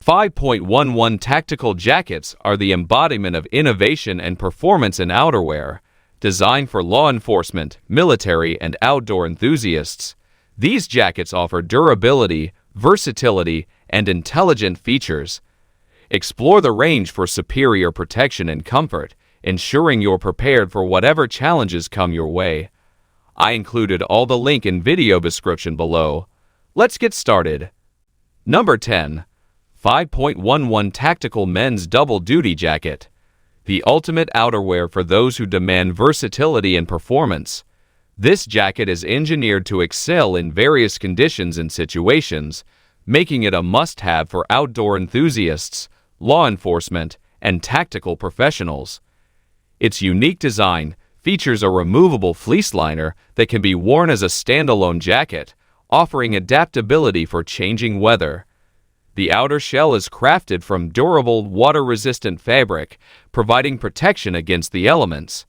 5.11 Tactical jackets are the embodiment of innovation and performance in outerwear, designed for law enforcement, military, and outdoor enthusiasts. These jackets offer durability, versatility, and intelligent features. Explore the range for superior protection and comfort, ensuring you're prepared for whatever challenges come your way. I included all the link in video description below. Let's get started. Number 10. 5.11 Tactical Men's Double Duty Jacket. The ultimate outerwear for those who demand versatility and performance. This jacket is engineered to excel in various conditions and situations, making it a must-have for outdoor enthusiasts, law enforcement, and tactical professionals. Its unique design features a removable fleece liner that can be worn as a standalone jacket, offering adaptability for changing weather. The outer shell is crafted from durable, water-resistant fabric, providing protection against the elements.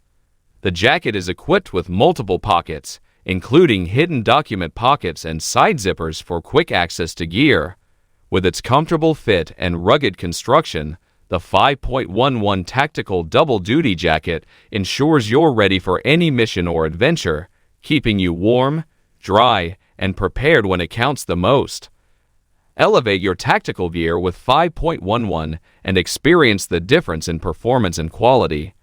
The jacket is equipped with multiple pockets, including hidden document pockets and side zippers for quick access to gear. With its comfortable fit and rugged construction, the 5.11 Tactical Double Duty Jacket ensures you're ready for any mission or adventure, keeping you warm, dry, and prepared when it counts the most. Elevate your tactical gear with 5.11 and experience the difference in performance and quality.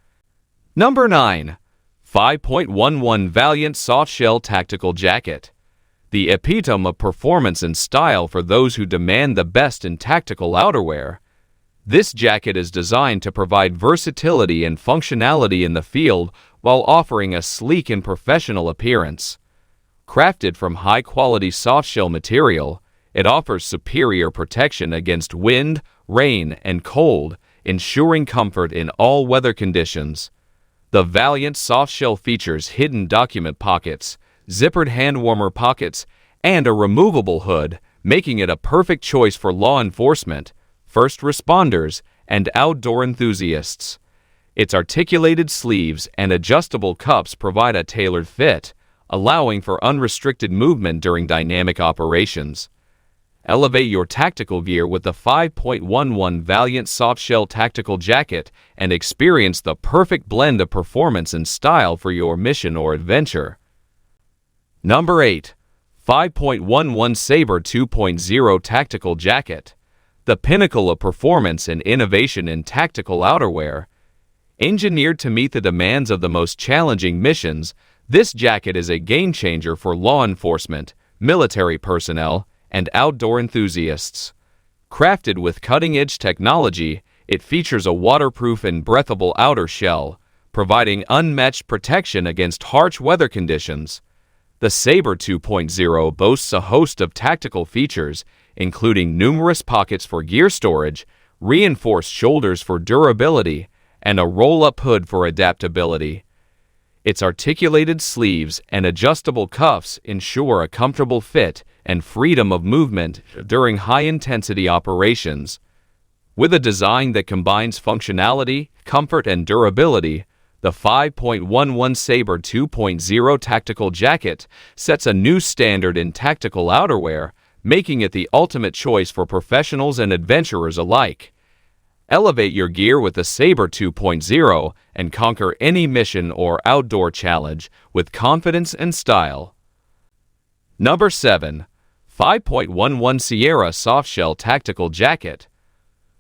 Number 9. 5.11 Valiant Softshell Tactical Jacket. The epitome of performance and style for those who demand the best in tactical outerwear. This jacket is designed to provide versatility and functionality in the field while offering a sleek and professional appearance. Crafted from high-quality softshell material, it offers superior protection against wind, rain, and cold, ensuring comfort in all weather conditions. The Valiant softshell features hidden document pockets, zippered hand warmer pockets, and a removable hood, making it a perfect choice for law enforcement, first responders, and outdoor enthusiasts. Its articulated sleeves and adjustable cuffs provide a tailored fit, allowing for unrestricted movement during dynamic operations. Elevate your tactical gear with the 5.11 Valiant Softshell Tactical Jacket and experience the perfect blend of performance and style for your mission or adventure. Number 8. 5.11 Saber 2.0 Tactical Jacket. The pinnacle of performance and innovation in tactical outerwear. Engineered to meet the demands of the most challenging missions, this jacket is a game-changer for law enforcement, military personnel, and outdoor enthusiasts. Crafted with cutting-edge technology, it features a waterproof and breathable outer shell, providing unmatched protection against harsh weather conditions. The Saber 2.0 boasts a host of tactical features, including numerous pockets for gear storage, reinforced shoulders for durability, and a roll-up hood for adaptability. Its articulated sleeves and adjustable cuffs ensure a comfortable fit and freedom of movement during high-intensity operations. With a design that combines functionality, comfort, and durability, the 5.11 Saber 2.0 Tactical Jacket sets a new standard in tactical outerwear, making it the ultimate choice for professionals and adventurers alike. Elevate your gear with the Saber 2.0 and conquer any mission or outdoor challenge with confidence and style. Number 7. 5.11 Sierra Softshell Tactical Jacket.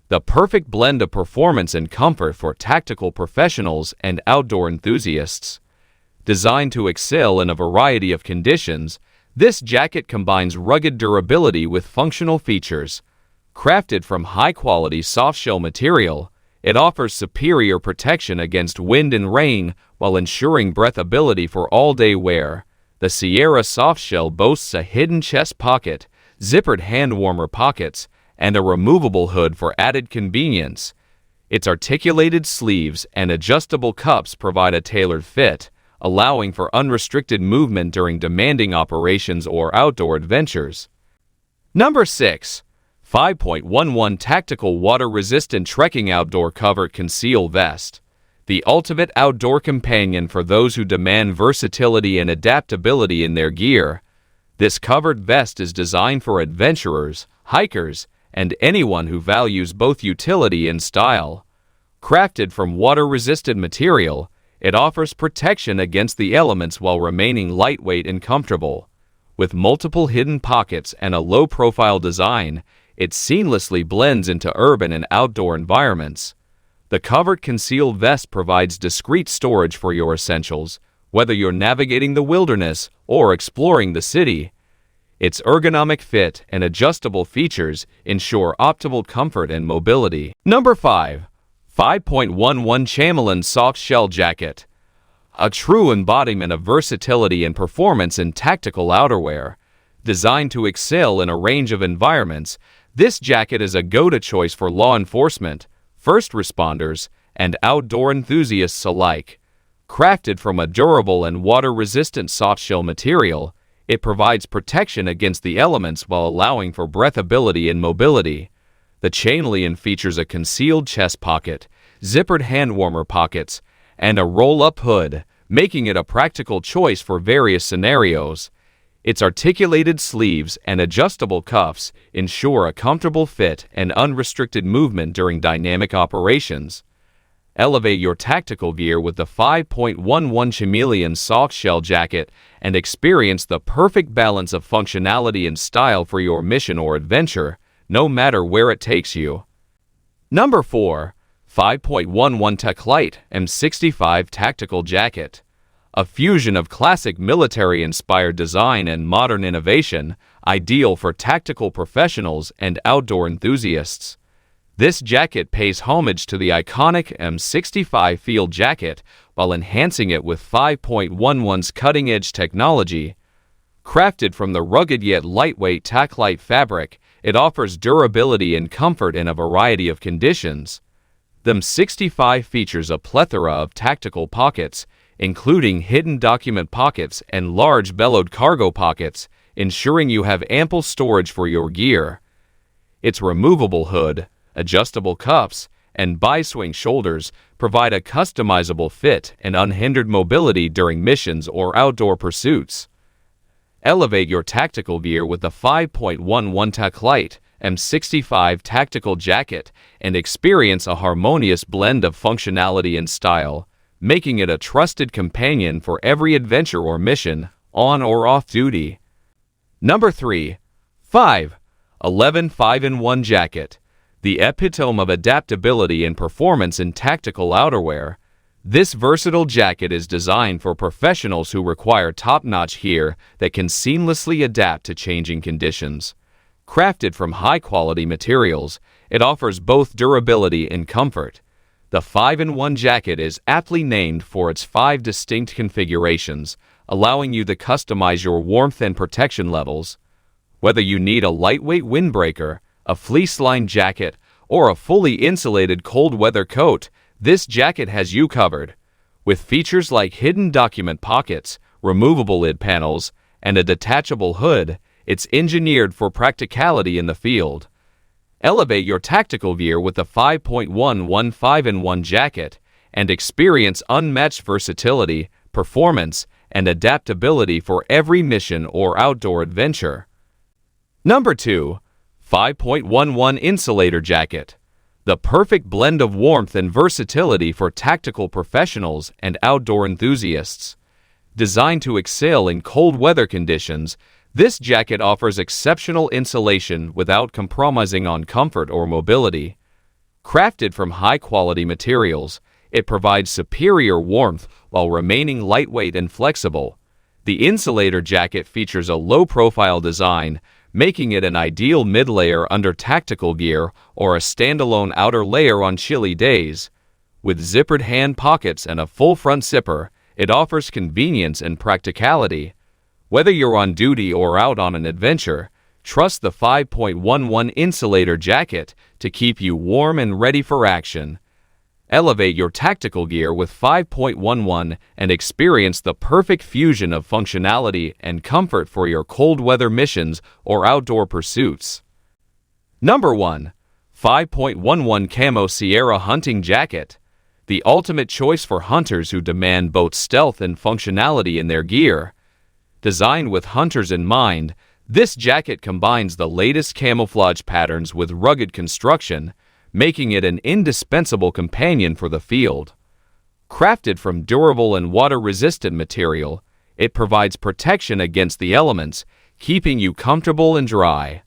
The perfect blend of performance and comfort for tactical professionals and outdoor enthusiasts. Designed to excel in a variety of conditions, this jacket combines rugged durability with functional features. Crafted from high-quality softshell material, it offers superior protection against wind and rain while ensuring breathability for all-day wear. The Sierra softshell boasts a hidden chest pocket, zippered hand warmer pockets, and a removable hood for added convenience. Its articulated sleeves and adjustable cuffs provide a tailored fit, allowing for unrestricted movement during demanding operations or outdoor adventures. Number 6. 5.11 Tactical Water-Resistant Trekking Outdoor Covert Conceal Vest. The ultimate outdoor companion for those who demand versatility and adaptability in their gear. This covered vest is designed for adventurers, hikers, and anyone who values both utility and style. Crafted from water-resistant material, it offers protection against the elements while remaining lightweight and comfortable. With multiple hidden pockets and a low-profile design, it seamlessly blends into urban and outdoor environments. The covert conceal vest provides discreet storage for your essentials, whether you're navigating the wilderness or exploring the city. Its ergonomic fit and adjustable features ensure optimal comfort and mobility. Number 5. 5.11 Chameleon Soft Shell Jacket. A true embodiment of versatility and performance in tactical outerwear. Designed to excel in a range of environments, this jacket is a go-to choice for law enforcement, first responders, and outdoor enthusiasts alike. Crafted from a durable and water-resistant softshell material, it provides protection against the elements while allowing for breathability and mobility. The Chameleon features a concealed chest pocket, zippered hand warmer pockets, and a roll-up hood, making it a practical choice for various scenarios. Its articulated sleeves and adjustable cuffs ensure a comfortable fit and unrestricted movement during dynamic operations. Elevate your tactical gear with the 5.11 Chameleon softshell jacket and experience the perfect balance of functionality and style for your mission or adventure, no matter where it takes you. Number 4. 5.11 Taclite M65 Tactical Jacket. A fusion of classic military-inspired design and modern innovation, ideal for tactical professionals and outdoor enthusiasts. This jacket pays homage to the iconic M65 field jacket while enhancing it with 5.11's cutting-edge technology. Crafted from the rugged yet lightweight Taclite fabric, it offers durability and comfort in a variety of conditions. The M65 features a plethora of tactical pockets, including hidden document pockets and large bellowed cargo pockets, ensuring you have ample storage for your gear. Its removable hood, adjustable cuffs, and bi-swing shoulders provide a customizable fit and unhindered mobility during missions or outdoor pursuits. Elevate your tactical gear with the 5.11 Taclite M65 Tactical Jacket and experience a harmonious blend of functionality and style, making it a trusted companion for every adventure or mission, on or off duty. Number 3. 5.11 5-in-1 Jacket. The epitome of adaptability and performance in tactical outerwear. This versatile jacket is designed for professionals who require top-notch gear that can seamlessly adapt to changing conditions. Crafted from high-quality materials, it offers both durability and comfort. The 5-in-1 jacket is aptly named for its 5 distinct configurations, allowing you to customize your warmth and protection levels. Whether you need a lightweight windbreaker, a fleece-lined jacket, or a fully insulated cold-weather coat, this jacket has you covered. With features like hidden document pockets, removable lid panels, and a detachable hood, it's engineered for practicality in the field. Elevate your tactical gear with the 5.11 5-in-1 jacket and experience unmatched versatility, performance, and adaptability for every mission or outdoor adventure. Number 2. 5.11 Insulator Jacket. The perfect blend of warmth and versatility for tactical professionals and outdoor enthusiasts. Designed to excel in cold weather conditions, this jacket offers exceptional insulation without compromising on comfort or mobility. Crafted from high-quality materials, it provides superior warmth while remaining lightweight and flexible. The Insulator jacket features a low-profile design, making it an ideal mid-layer under tactical gear or a standalone outer layer on chilly days. With zippered hand pockets and a full front zipper, it offers convenience and practicality. Whether you're on duty or out on an adventure, trust the 5.11 Insulator jacket to keep you warm and ready for action. Elevate your tactical gear with 5.11 and experience the perfect fusion of functionality and comfort for your cold weather missions or outdoor pursuits. Number 1. 5.11 Camo Sierra Hunting Jacket. The ultimate choice for hunters who demand both stealth and functionality in their gear. Designed with hunters in mind, This jacket combines the latest camouflage patterns with rugged construction, making it an indispensable companion for the field. Crafted from durable and water-resistant material, it provides protection against the elements, keeping you comfortable and dry.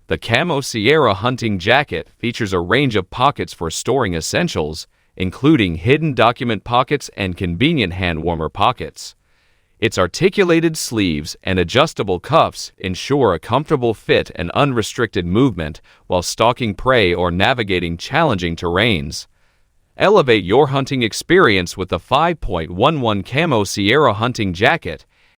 The Camo Sierra hunting jacket features a range of pockets for storing essentials, including hidden document pockets and convenient hand warmer pockets. Its articulated sleeves and adjustable cuffs ensure a comfortable fit and unrestricted movement while stalking prey or navigating challenging terrains. Elevate your hunting experience with the 5.11 Camo Sierra hunting jacket,